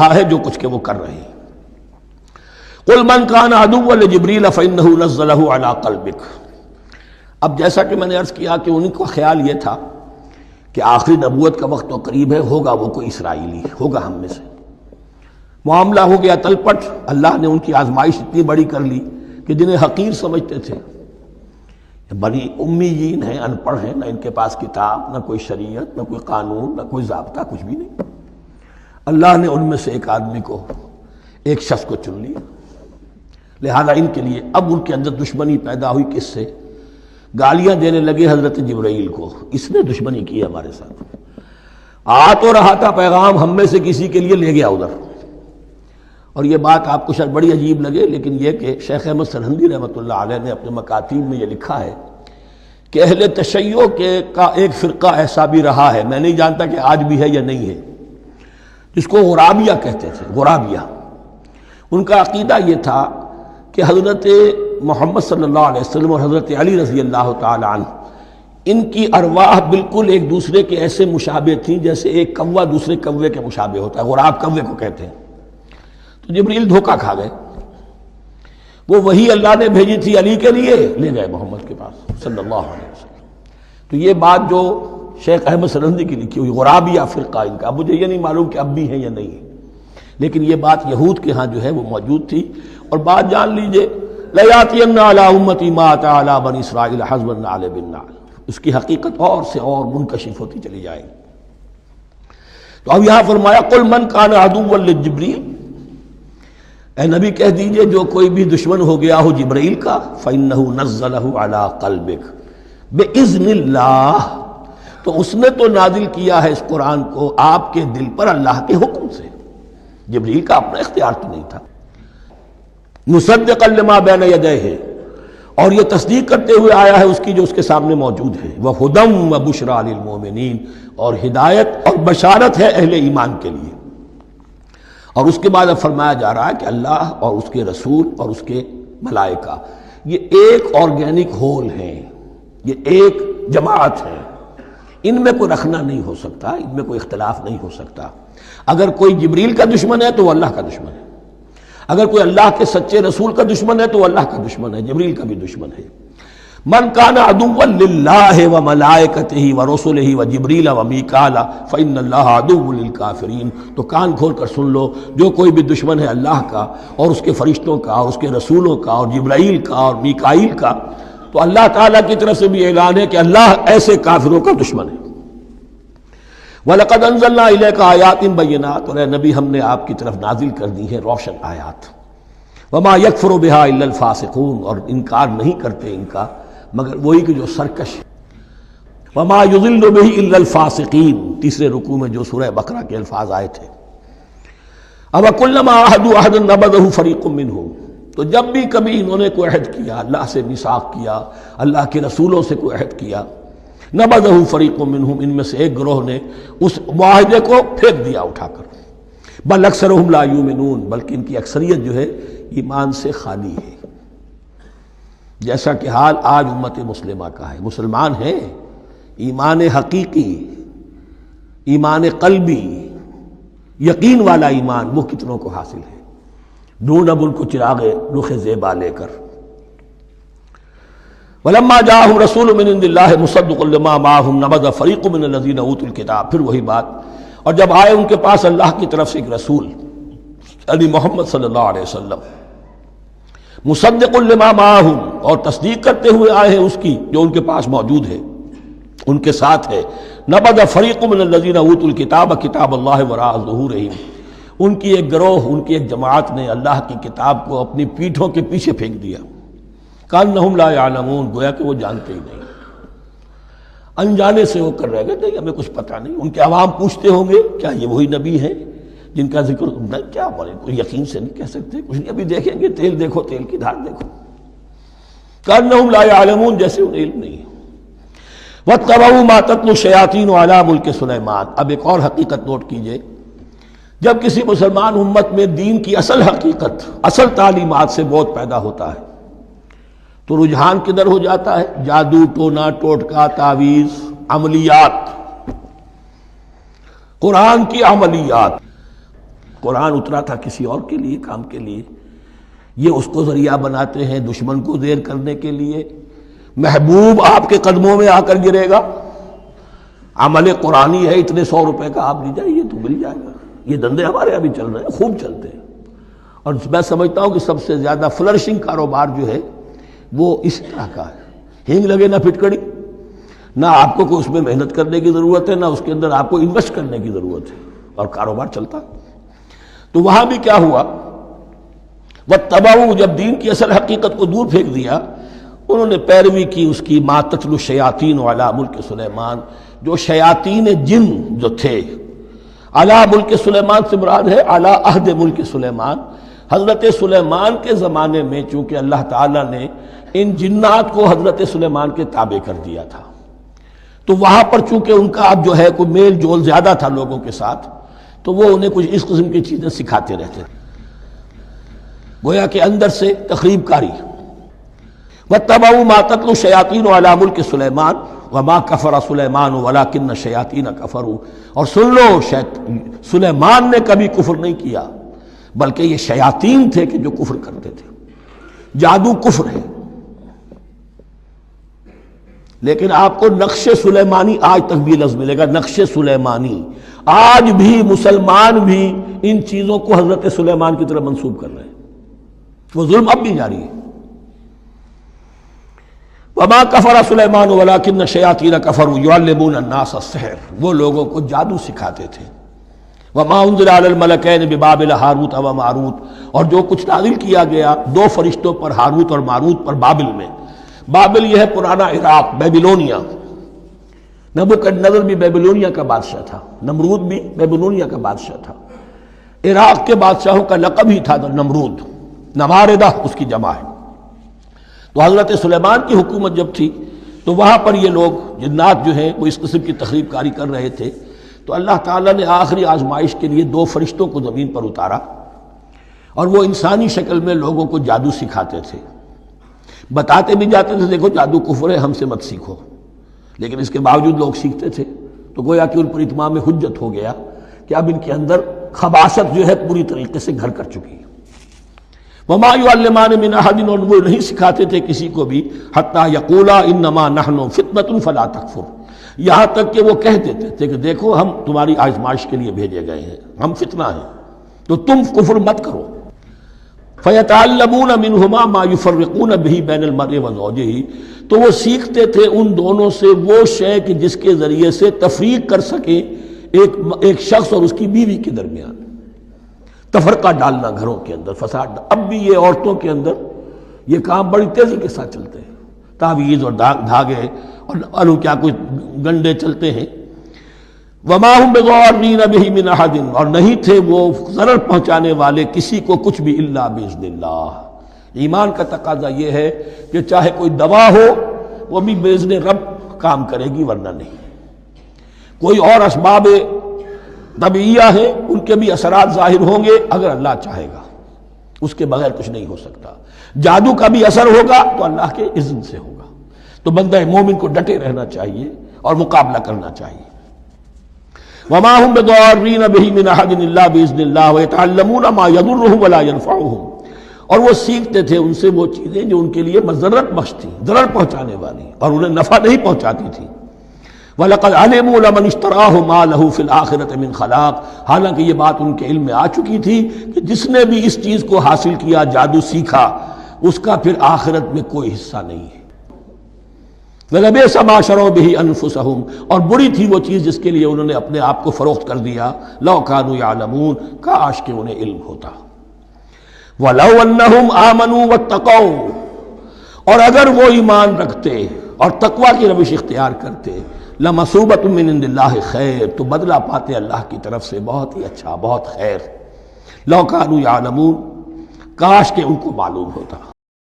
ہے جو کچھ کہ وہ کر رہے ہیں۔ قل من کان عدوا لجبریل فانہ نزلہ علی قلبک۔ اب جیسا کہ میں نے عرض کیا کہ ان کا خیال یہ تھا کہ آخری نبوت کا وقت تو قریب ہے، ہوگا وہ کوئی اسرائیلی، ہوگا ہم میں سے۔ معاملہ ہو گیا تلپٹ، اللہ نے ان کی آزمائش اتنی بڑی کر لی کہ جنہیں حقیر سمجھتے تھے، بڑی امیین ہیں، ان پڑھ ہیں، نہ ان کے پاس کتاب، نہ کوئی شریعت، نہ کوئی قانون، نہ کوئی ضابطہ، کچھ بھی نہیں۔ اللہ نے ان میں سے ایک آدمی کو، ایک شخص کو چن لیا، لہذا ان کے لیے اب ان کے اندر دشمنی پیدا ہوئی۔ کس سے؟ گالیاں دینے لگے حضرت جبرائیل کو، اس نے دشمنی کی ہمارے ساتھ، آ تو رہا تھا پیغام ہم میں سے کسی کے لیے، لے گیا ادھر۔ اور یہ بات آپ کو شاید بڑی عجیب لگے، لیکن یہ کہ شیخ احمد سرہندی رحمۃ اللہ علیہ نے اپنے مکاتیب میں یہ لکھا ہے کہ اہل تشیع کا ایک فرقہ ایسا بھی رہا ہے، میں نہیں جانتا کہ آج بھی ہے یا نہیں ہے، جس کو غرابیہ کہتے تھے۔ غرابیہ، ان کا عقیدہ یہ تھا کہ حضرت محمد صلی اللہ علیہ وسلم اور حضرت علی رضی اللہ تعالی عنہ، ان کی ارواح بالکل ایک دوسرے کے ایسے مشابہ تھیں جیسے ایک کوا دوسرے کوے کے مشابہ ہوتا ہے، غراب کوے کو کہتے ہیں۔ تو جبریل دھوکہ کھا گئے، وہ وہی اللہ نے بھیجی تھی علی کے لیے، لے گئے محمد کے پاس صلی اللہ علیہ وسلم۔ تو یہ بات جو شیخ احمد سرہندی کی لکھی ہوئی غرابیہ فرقہ ان کا، مجھے یہ نہیں معلوم کہ اب بھی ہے یا نہیں ہے، لیکن یہ بات یہود کے ہاں جو ہے وہ موجود تھی۔ اور بات جان لیجئے، لَيَأْتِيَنَّ عَلَىٰ أُمَّتِي مَا أَتَىٰ عَلَىٰ بَنِي إِسْرَائِيلَ حَسْبَ النَّعْلِ بِالنَّعْلِ، اس کی حقیقت اور سے اور منکشف ہوتی چلی جائے گی۔ تو اب یہاں فرمایا قُلْ مَنْ كَانَ عَدُوًّا لِجِبْرِيلَ، اے نبی کہہ دیجئے جو کوئی بھی دشمن ہو گیا ہو جبرائیل کا، فَإِنَّهُ نَزَّلَهُ عَلَىٰ قَلْبِكَ بِإِذْنِ اللَّهِ، تو اس نے تو نازل کیا ہے اس قرآن کو آپ کے دل پر اللہ کے حکم سے، جبرائیل کا اپنا اختیار تو نہیں تھا۔ مصدقا لما بین یدیہ، اور یہ تصدیق کرتے ہوئے آیا ہے اس کی جو اس کے سامنے موجود ہے، وہدی وبشریٰ للمؤمنین، اور ہدایت اور بشارت ہے اہل ایمان کے لیے۔ اور اس کے بعد اب فرمایا جا رہا ہے کہ اللہ اور اس کے رسول اور اس کے ملائکہ یہ ایک آرگینک ہول ہیں، یہ ایک جماعت ہے، ان میں کوئی رکھنا نہیں ہو سکتا، ان میں کوئی اختلاف نہیں ہو سکتا۔ اگر کوئی جبریل کا دشمن ہے تو وہ اللہ کا دشمن ہے، اگر کوئی اللہ کے سچے رسول کا دشمن ہے تو وہ اللہ کا دشمن ہے، جبریل کا بھی دشمن ہے۔ من کان عدوا للہ وملائکتہ ورسلہ وجبریل ومیکال فإن اللہ عدو للکافرین، تو کان کھول کر سن لو، جو کوئی بھی دشمن ہے اللہ کا اور اس کے فرشتوں کا اور اس کے رسولوں کا اور جبرائیل کا اور میکائیل کا، تو اللہ تعالیٰ کی طرف سے بھی اعلان ہے کہ اللہ ایسے کافروں کا دشمن ہے۔ وَلَقَدْ أَنزَلْنَا إِلَيْكَ آيَاتٍ بَيِّنَاتٍ، اور اے نبی ہم نے آپ کی طرف نازل کر دی ہے روشن آیات۔ وَمَا يَكْفُرُ بِهَا إِلَّا الْفَاسِقُونَ، اور انکار نہیں کرتے ان کا مگر وہی کہ جو سرکش ہے۔ وَمَا يُضِلُّ بِهِ إِلَّا الْفَاسِقِينَ، تیسرے رکوع میں جو سورہ بقرہ کے الفاظ آئے تھے۔ أَوَكُلَّمَا عَاهَدُوا عَهْدًا نَبَذَهُ فَرِيقٌ مِّنْهُمْ، تو جب بھی کبھی انہوں نے کوئی عہد کیا، اللہ سے میثاق کیا، اللہ کے رسولوں سے کوئی عہد کیا، نبذہ فریق منہم، ان میں سے ایک گروہ نے اس معاہدے کو پھینک دیا اٹھا کر۔ بل اکثرہم لا یؤمنون، بلکہ ان کی اکثریت جو ہے ایمان سے خالی ہے، جیسا کہ حال آج امت مسلمہ کا ہے۔ مسلمان ہیں، ایمان حقیقی، ایمان قلبی، یقین والا ایمان وہ کتنوں کو حاصل ہے؟ ڈھونڈ اب ان کو چراغ رخ زیبا لے کر۔ وَلَمَّا جَاءَهُمْ رَسُولٌ مِّنْ عِندِ اللَّهِ مُصَدِّقٌ لِّمَا مَعَهُمْ نَبَذَ فَرِيقٌ مِّنَ الَّذِينَ أُوتُوا الْكِتَابَ، پھر وہی بات، اور جب آئے ان کے پاس اللہ کی طرف سے ایک رسول یعنی محمد صلی اللہ علیہ وسلم، مصدق لما معہم، اور تصدیق کرتے ہوئے آئے ہیں اس کی جو ان کے پاس موجود ہے، ان کے ساتھ ہے، نبذ فریق من الذین اوتوا الکتاب کتاب اللہ وراء ظہورہم، ان کی ایک گروہ، ان کی ایک جماعت نے اللہ کی کتاب کو اپنی پیٹھوں کے پیچھے پھینک دیا، کانہم لا یعلمون، گویا کہ وہ جانتے ہی نہیں، انجانے سے وہ کر رہ گئے، نہیں ہمیں کچھ پتہ نہیں۔ ان کے عوام پوچھتے ہوں گے کیا یہ وہی نبی ہیں جن کا ذکر نہیں، کیا بولے، کوئی یقین سے نہیں کہہ سکتے، کچھ نہیں، ابھی دیکھیں گے، تیل دیکھو، تیل کی دھار دیکھو، کانہم لا یعلمون، جیسے انہیں علم نہیں ہے۔ وَاتَّبَعُوا مَا تَتْلُو الشَّيَاطِينُ عَلَىٰ مُلْكِ سُلَيْمَانَ، اب ایک اور حقیقت نوٹ کیجئے، جب کسی مسلمان امت میں دین کی اصل حقیقت، اصل تعلیمات سے بہت پیدا ہوتا ہے تو رجحان کدھر ہو جاتا ہے؟ جادو، ٹونا، ٹوٹکا، تعویذ، عملیات، قرآن کی عملیات۔ قرآن اترا تھا کسی اور کے لیے، کام کے لیے، یہ اس کو ذریعہ بناتے ہیں دشمن کو زیر کرنے کے لیے۔ محبوب آپ کے قدموں میں آ کر گرے گا، عمل قرآنی ہے، اتنے 100 روپے کا آپ لے جائیے تو مل جائے گا۔ یہ دندے ہمارے ابھی چل رہے ہیں، خوب چلتے ہیں، اور میں سمجھتا ہوں کہ سب سے زیادہ فلرشنگ کاروبار جو ہے وہ اس طرح کا ہے۔ ہینگ لگے نہ پھٹکڑی، نہ آپ کو کوئی اس میں محنت کرنے کی ضرورت ہے، نہ اس کے اندر آپ کو انویسٹ کرنے کی ضرورت ہے، اور کاروبار چلتا۔ تو وہاں بھی کیا ہوا، وَاتَّبَعُوا، جب دین کی اصل حقیقت کو دور پھینک دیا، انہوں نے پیروی کی اس کی مَا تَتْلُو الشَّيَاطِينُ عَلَىٰ مُلْكِ سلیمان، جو شیاطین جن جو تھے، علی ملک سلیمان سے مراد ہے علی عہد ملک سلیمان، حضرت سلیمان کے زمانے میں چونکہ اللہ تعالیٰ نے ان جنات کو حضرت سلیمان کے تابع کر دیا تھا، تو وہاں پر چونکہ ان کا اب جو ہے کوئی میل جول زیادہ تھا لوگوں کے ساتھ، تو وہ انہیں کچھ اس قسم کی چیزیں سکھاتے رہتے تھے، گویا کہ اندر سے تخریب کاری۔ وَاتَّبَعُوا مَا تَتْلُو الشَّيَاطِينُ عَلَىٰ مُلْكِ سُلَيْمَانَ وَمَا كَفَرَ سُلَيْمَانُ وَلَٰكِنَّ الشَّيَاطِينَ كَفَرُوا، اور سن لو، سلیمان نے کبھی کفر نہیں کیا بلکہ یہ شیاطین تھے کہ جو کفر کرتے تھے۔ جادو کفر ہے، لیکن آپ کو نقش سلیمانی آج تک بھی لفظ ملے گا، نقش سلیمانی۔ آج بھی مسلمان بھی ان چیزوں کو حضرت سلیمان کی طرف منسوب کر رہے ہیں، وہ ظلم اب بھی جاری ہے۔ وما کفر سلیمان ولکن الشیاطین کفروا یعلمون الناس السحر، وہ لوگوں کو جادو سکھاتے تھے۔ وما انزل علی الملکین ببابل ہاروت و ماروت، اور جو کچھ نازل کیا گیا 2 فرشتوں پر، ہاروت اور ماروت پر، بابل میں۔ بابل یہ ہے پرانا عراق، بیبلونیا۔ نبوکدنضر بھی بیبلونیا کا بادشاہ تھا، نمرود بھی بیبلونیا کا بادشاہ تھا۔ عراق کے بادشاہوں کا لقب ہی تھا نمرود، نماردہ اس کی جمع ہے۔ تو حضرت سلیمان کی حکومت جب تھی تو وہاں پر یہ لوگ جنات جو ہیں وہ اس قسم کی تخریب کاری کر رہے تھے، تو اللہ تعالیٰ نے آخری آزمائش کے لیے 2 فرشتوں کو زمین پر اتارا، اور وہ انسانی شکل میں لوگوں کو جادو سکھاتے تھے، بتاتے بھی جاتے تھے دیکھو جادو کفر ہے، ہم سے مت سیکھو، لیکن اس کے باوجود لوگ سیکھتے تھے۔ تو گویا کہ ان پر اتمام حجت ہو گیا کہ اب ان کے اندر خباثت جو ہے پوری طریقے سے گھر کر چکی ہے۔ وما يعلمان من احد، اور وہ نہیں سکھاتے تھے کسی کو بھی، حتی یقولا انما نحن فتنة فلا تکفر، یہاں تک کہ وہ کہہ دیتے تھے کہ دیکھو ہم تمہاری آزمائش کے لیے بھیجے گئے ہیں، ہم فتنہ ہیں تو تم کفر مت کرو۔ فیتعلمون منہما ما یفرقون به بین المرء وزوجہ، تو وہ سیکھتے تھے ان دونوں سے وہ شے کہ جس کے ذریعے سے تفریق کر سکے ایک شخص اور اس کی بیوی کے درمیان، تفرقہ ڈالنا گھروں کے اندر، فساد۔ اب بھی یہ عورتوں کے اندر یہ کام بڑی تیزی کے ساتھ چلتے ہیں، تعویذ اور دھاگے اور کیا کچھ گنڈے چلتے ہیں۔ وما هم بضارین بہ من احد، اور نہیں تھے وہ ضرر پہنچانے والے کسی کو کچھ بھی الا باذن اللہ۔ ایمان کا تقاضا یہ ہے کہ چاہے کوئی دوا ہو وہ بھی باذن رب کام کرے گی، ورنہ نہیں۔ کوئی اور اسباب طبیعیہ ہیں، ان کے بھی اثرات ظاہر ہوں گے اگر اللہ چاہے گا، اس کے بغیر کچھ نہیں ہو سکتا۔ جادو کا بھی اثر ہوگا تو اللہ کے اذن سے ہوگا۔ تو بندہ مومن کو ڈٹے رہنا چاہیے اور مقابلہ کرنا چاہیے۔ وما هم بضارین بہ من احد الا باذن اللہ ویتعلمون ما یضرهم ولا ينفعهم، اور وہ سیکھتے تھے ان سے وہ چیزیں جو ان کے لیے مضرت بخش تھی، ضرر پہنچانے والی، اور انہیں نفع نہیں پہنچاتی تھی۔ وَلَقَدْ عَلِمُوا لَمَنِ اشْتَرَاهُ مَا لَهُ فِي الْآخِرَةِ مِنْ خَلَاقٍ، حالانکہ یہ بات ان کے علم میں آ چکی تھی کہ جس نے بھی اس چیز کو حاصل کیا، جادو سیکھا، اس کا پھر آخرت میں کوئی حصہ نہیں ہے۔ وَلَبِئْسَ مَا شَرَوْا بِهِ أَنفُسَهُمْ، اور بری تھی وہ چیز جس کے لیے انہوں نے اپنے آپ کو فروخت کر دیا۔ لَوْ كَانُوا يَعْلَمُونَ، کاش کہ انہیں علم ہوتا۔ وَلَوْ أَنَّهُمْ آمَنُوا وَاتَّقَوْا، اور اگر وہ ایمان رکھتے اور تقوی کی روش اختیار کرتے، لَمَثُوبَةٌ مِّنْ عِندِ اللَّهِ خَيْرٌ، تو بدلہ پاتے اللہ کی طرف سے بہت ہی اچھا، بہت خیر۔ لَوْ كَانُوا يَعْلَمُونَ، کاش کہ ان کو معلوم ہوتا۔